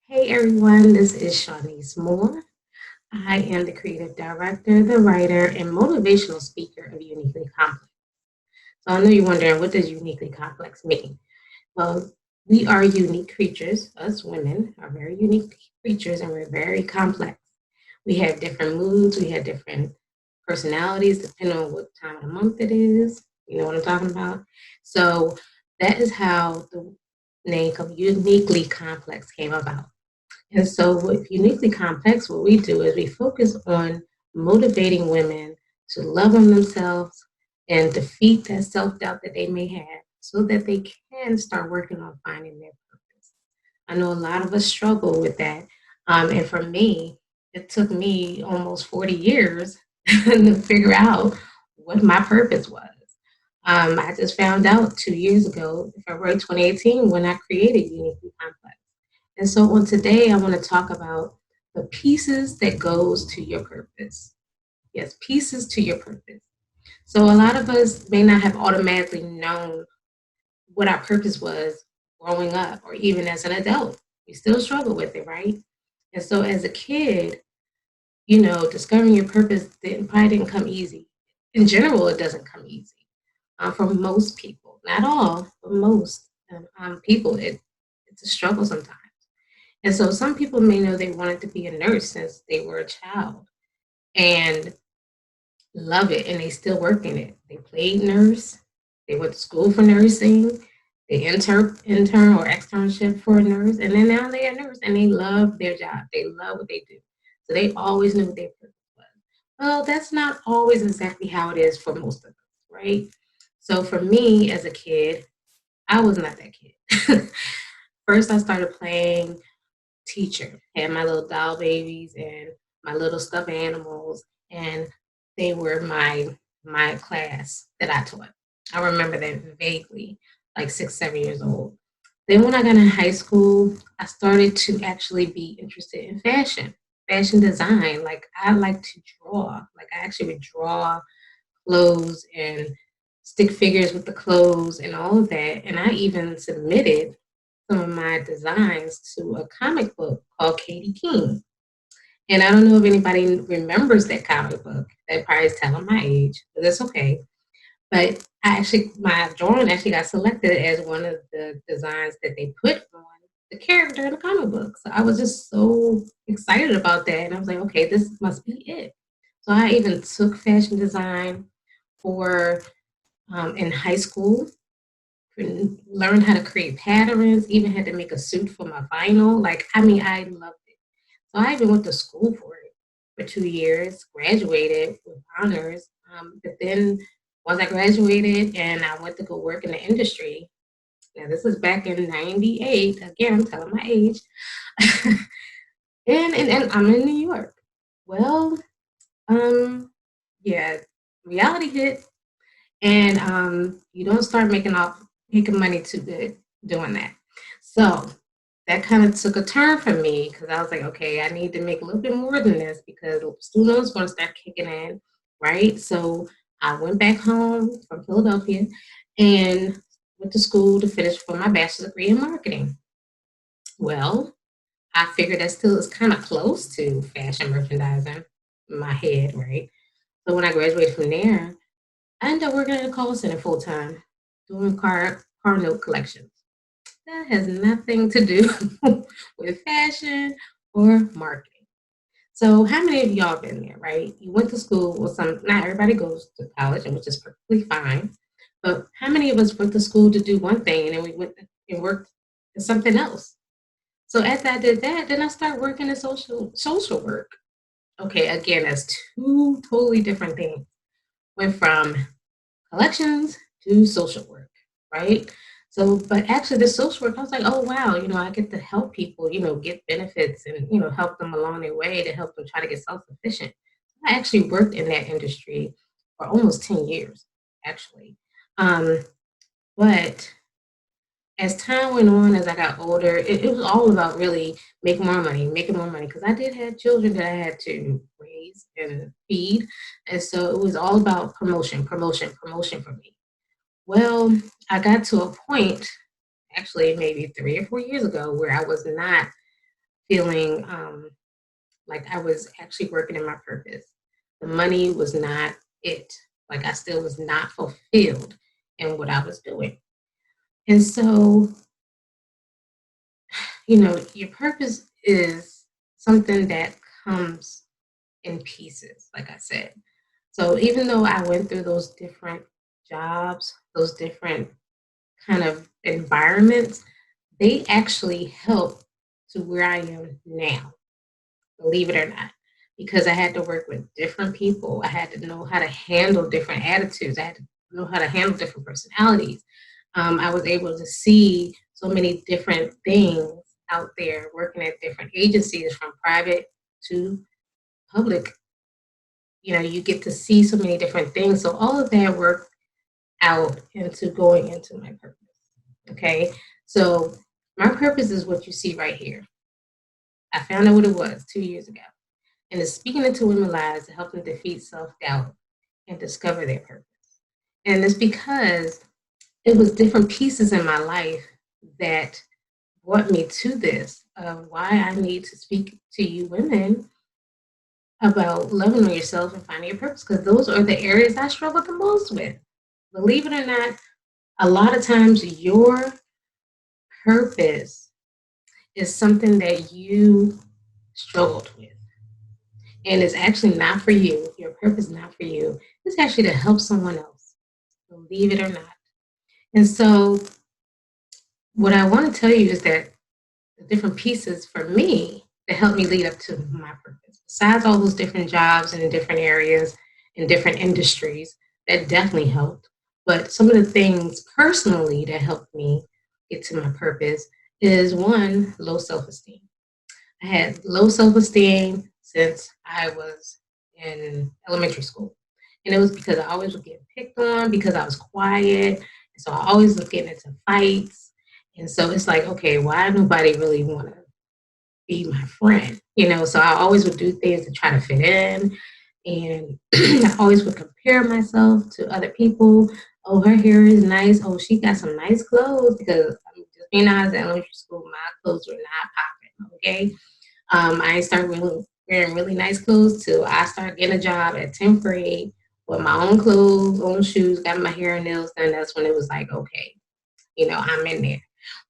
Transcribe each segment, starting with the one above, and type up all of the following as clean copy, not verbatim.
Hey everyone, this is Shawnice Moore. I am the creative director, the writer, and motivational speaker of Uniquely Complex. So I know you're wondering, what does uniquely complex mean? Well, we are unique creatures. Us women are very unique creatures, and we're very complex. We have different moods, we have different personalities depending on what time of the month it is. You know what I'm talking about? So that is how the name of Uniquely Complex came about. And so, with Uniquely Complex, what we do is we focus on motivating women to love on themselves and defeat that self doubt that they may have so that they can start working on finding their purpose. I know a lot of us struggle with that. And for me, it took me almost 40 years to figure out what my purpose was. I just found out 2 years ago, February 2018, when I created Uniquely Complex. And so on today, I want to talk about the pieces that goes to your purpose. Yes, pieces to your purpose. So a lot of us may not have automatically known what our purpose was growing up or even as an adult. We still struggle with it, right? And so as a kid, discovering your purpose probably didn't come easy. In general, it doesn't come easy for most people. Not all, but most people, it's a struggle sometimes. And so some people may know they wanted to be a nurse since they were a child and love it, and they still work in it. They played nurse, they went to school for nursing, they intern or externship for a nurse, and then now they're a nurse and they love their job. They love what they do. So they always knew what their purpose was. Well, that's not always exactly how it is for most of us, right? So for me as a kid, I was not that kid. First, I started playing teacher. Had my little doll babies and my little stuffed animals, and they were my class that I taught. I remember that vaguely, like 6, 7 years old. Then when I got in high school, I started to actually be interested in fashion design. Like I like to draw. Like I actually would draw clothes and stick figures with the clothes and all of that. And I even submitted some of my designs to a comic book called Katie King. And I don't know if anybody remembers that comic book. That probably is telling my age, but that's okay. But my drawing actually got selected as one of the designs that they put on the character in the comic book. So I was just so excited about that. And I was like, okay, this must be it. So I even took fashion design for in high school, learned how to create patterns, even had to make a suit for my vinyl. Like, I mean, I loved it. So I even went to school for it for 2 years, graduated with honors. But then once I graduated and I went to go work in the industry, now this was back in 98. Again, I'm telling my age. And I'm in New York. Well, um, yeah, reality hit and you don't start making money too good doing that. So that kind of took a turn for me because I was like, okay, I need to make a little bit more than this because student loans going to start kicking in, right? So I went back home from Philadelphia and went to school to finish for my bachelor's degree in marketing. Well, I figured that still is kind of close to fashion merchandising in my head, right? So when I graduated from there, I ended up working at a call center full time, doing car note collections. That has nothing to do with fashion or marketing. So, how many of y'all been there, right? You went to school, well, not everybody goes to college, and which is perfectly fine. But how many of us went to school to do one thing and then we went and worked at something else? So after I did that, then I started working in social work. Okay, again, that's two totally different things. Went from collections to social work, right? So, but actually, the social work, I was like, oh wow, I get to help people, get benefits and help them along their way to help them try to get self sufficient. I actually worked in that industry for almost 10 years, actually. Um, but as time went on, as I got older, it was all about really making more money, because I did have children that I had to raise and feed. And so it was all about promotion, promotion, promotion for me. Well, I got to a point, actually maybe 3 or 4 years ago, where I was not feeling like I was actually working in my purpose. The money was not it. Like I still was not fulfilled in what I was doing. And so, your purpose is something that comes in pieces, like I said. So even though I went through those different jobs, those different kind of environments, they actually help to where I am now, believe it or not, because I had to work with different people. I had to know how to handle different attitudes. I had to know how to handle different personalities. I was able to see so many different things out there working at different agencies from private to public. You get to see so many different things. So all of that worked out into going into my purpose. Okay. So my purpose is what you see right here. I found out what it was 2 years ago. And it's speaking into women's lives to help them defeat self doubt and discover their purpose. And it's because it was different pieces in my life that brought me to this of why I need to speak to you women about loving on yourself and finding your purpose, because those are the areas I struggle the most with. Believe it or not, a lot of times your purpose is something that you struggled with. And it's actually not for you. Your purpose is not for you. It's actually to help someone else, believe it or not. And so, what I want to tell you is that the different pieces for me that helped me lead up to my purpose, besides all those different jobs and in different areas, in different industries, that definitely helped. But some of the things personally that helped me get to my purpose is one, low self esteem. I had low self esteem since I was in elementary school. And it was because I always was getting picked on because I was quiet. And so I always was getting into fights. And so it's like, okay, why nobody really want to be my friend? So I always would do things to try to fit in. And I always would compare myself to other people. Oh, her hair is nice. Oh, she got some nice clothes because I'm just being honest, in elementary school, my clothes were not popping. Okay. I started wearing really nice clothes till I started getting a job at 10th grade with my own clothes, own shoes, got my hair and nails done. That's when it was like, okay, I'm in there.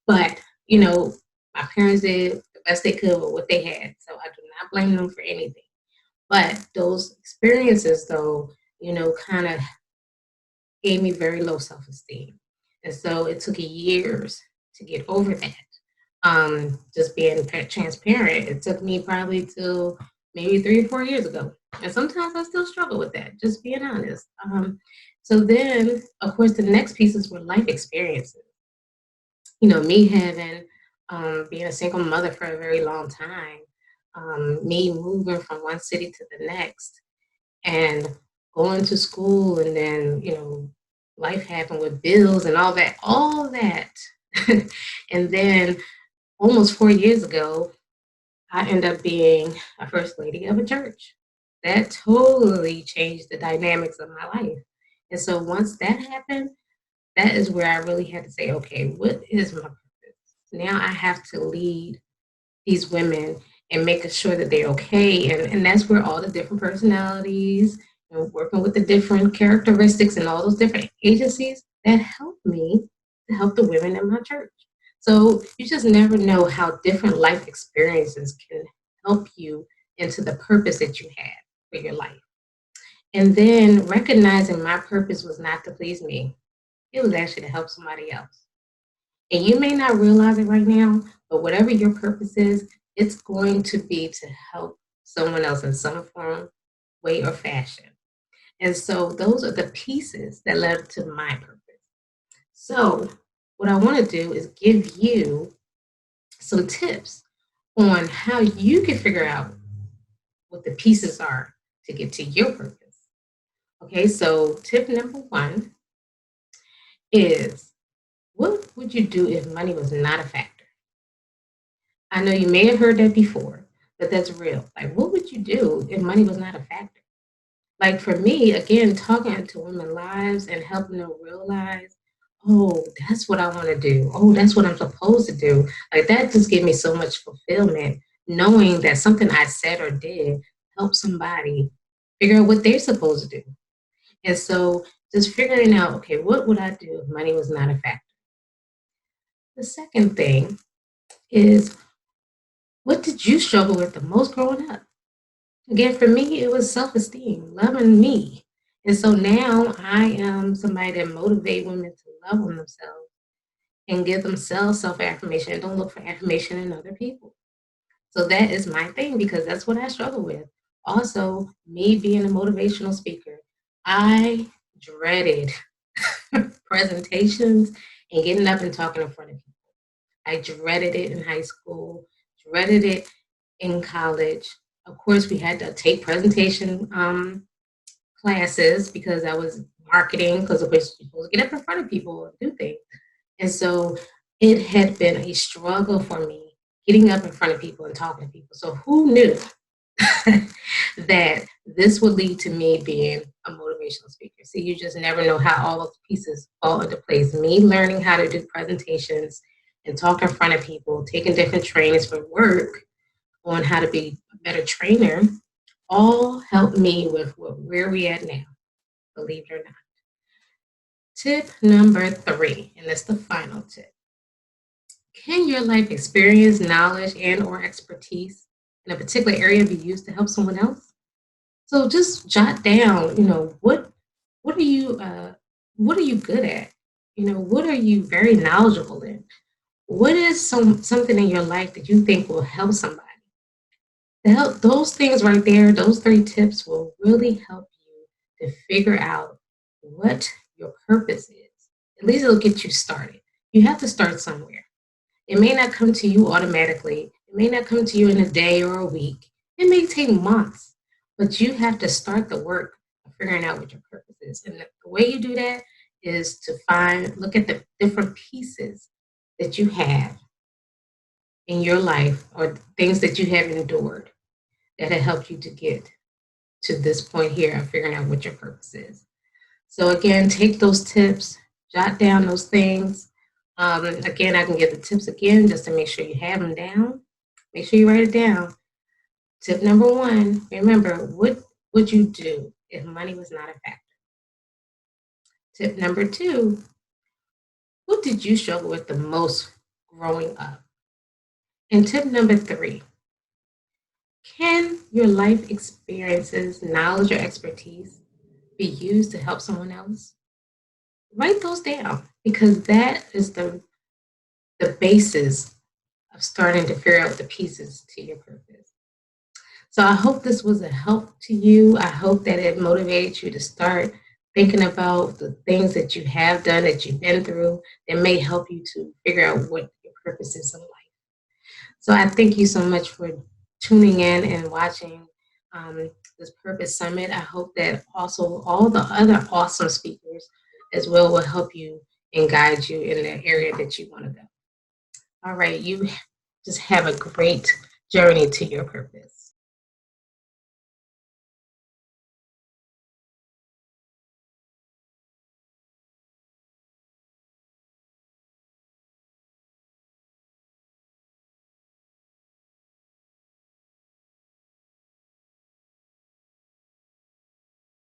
But, my parents did the best they could with what they had. So I do not blame them for anything. But those experiences, though, kind of gave me very low self esteem. And so it took years to get over that. Just being transparent, it took me probably till maybe 3 or 4 years ago. And sometimes I still struggle with that, just being honest. So then, of course, the next pieces were life experiences. Me having, being a single mother for a very long time, me moving from one city to the next, and going to school, and then, life happened with bills and all that. And then almost 4 years ago, I ended up being a first lady of a church. That totally changed the dynamics of my life. And so once that happened, that is where I really had to say, okay, what is my purpose? Now I have to lead these women and making sure that they're okay. And that's where all the different personalities and working with the different characteristics and all those different agencies that help me to help the women in my church. So you just never know how different life experiences can help you into the purpose that you had for your life. And then recognizing my purpose was not to please me. It was actually to help somebody else. And you may not realize it right now, but whatever your purpose is, it's going to be to help someone else in some form, way, or fashion. And so those are the pieces that led to my purpose. So, what I want to do is give you some tips on how you can figure out what the pieces are to get to your purpose. Okay, so tip number one is, what would you do if money was not a factor? I know you may have heard that before, but that's real. Like, what would you do if money was not a factor? Like, for me, again, talking to women's lives and helping them realize, oh, that's what I want to do. Oh, that's what I'm supposed to do. Like, that just gave me so much fulfillment knowing that something I said or did helped somebody figure out what they're supposed to do. And so just figuring out, okay, what would I do if money was not a factor? The second thing is, what did you struggle with the most growing up? Again, for me, it was self-esteem, loving me. And so now I am somebody that motivate women to love on themselves and give themselves self-affirmation and don't look for affirmation in other people. So that is my thing because that's what I struggle with. Also, me being a motivational speaker, I dreaded presentations and getting up and talking in front of people. I dreaded it in high school, dreaded it in college. Of course, we had to take presentation classes because I was marketing, because of course you're supposed to get up in front of people and do things. And so it had been a struggle for me getting up in front of people and talking to people. So who knew that this would lead to me being a motivational speaker? See, you just never know how all those pieces fall into place. Me learning how to do presentations and talk in front of people, taking different trainings for work on how to be a better trainer, all helped me with where we at now, believe it or not. Tip number 3, and that's the final tip. Can your life experience, knowledge, and or expertise in a particular area be used to help someone else? So just jot down, what are you good at? What are you very knowledgeable in? What is something in your life that you think will help somebody? Those things right there, those 3 tips will really help you to figure out what your purpose is. At least it'll get you started. You have to start somewhere. It may not come to you automatically. It may not come to you in a day or a week. It may take months, but you have to start the work of figuring out what your purpose is. And the way you do that is to look at the different pieces that you have in your life or things that you have endured that have helped you to get to this point here of figuring out what your purpose is. So again, take those tips, jot down those things. Again, I can give the tips again just to make sure you have them down. Make sure you write it down. Tip number 1, remember, what would you do if money was not a factor? Tip number 2, what did you struggle with the most growing up? And tip number 3, can your life experiences, knowledge, or expertise be used to help someone else? Write those down because that is the basis of starting to figure out the pieces to your purpose. So I hope this was a help to you. I hope that it motivated you to start thinking about the things that you have done, that you've been through, that may help you to figure out what your purpose is in life. So I thank you so much for tuning in and watching this Purpose Summit. I hope that also all the other awesome speakers as well will help you and guide you in the area that you want to go. All right, you just have a great journey to your purpose.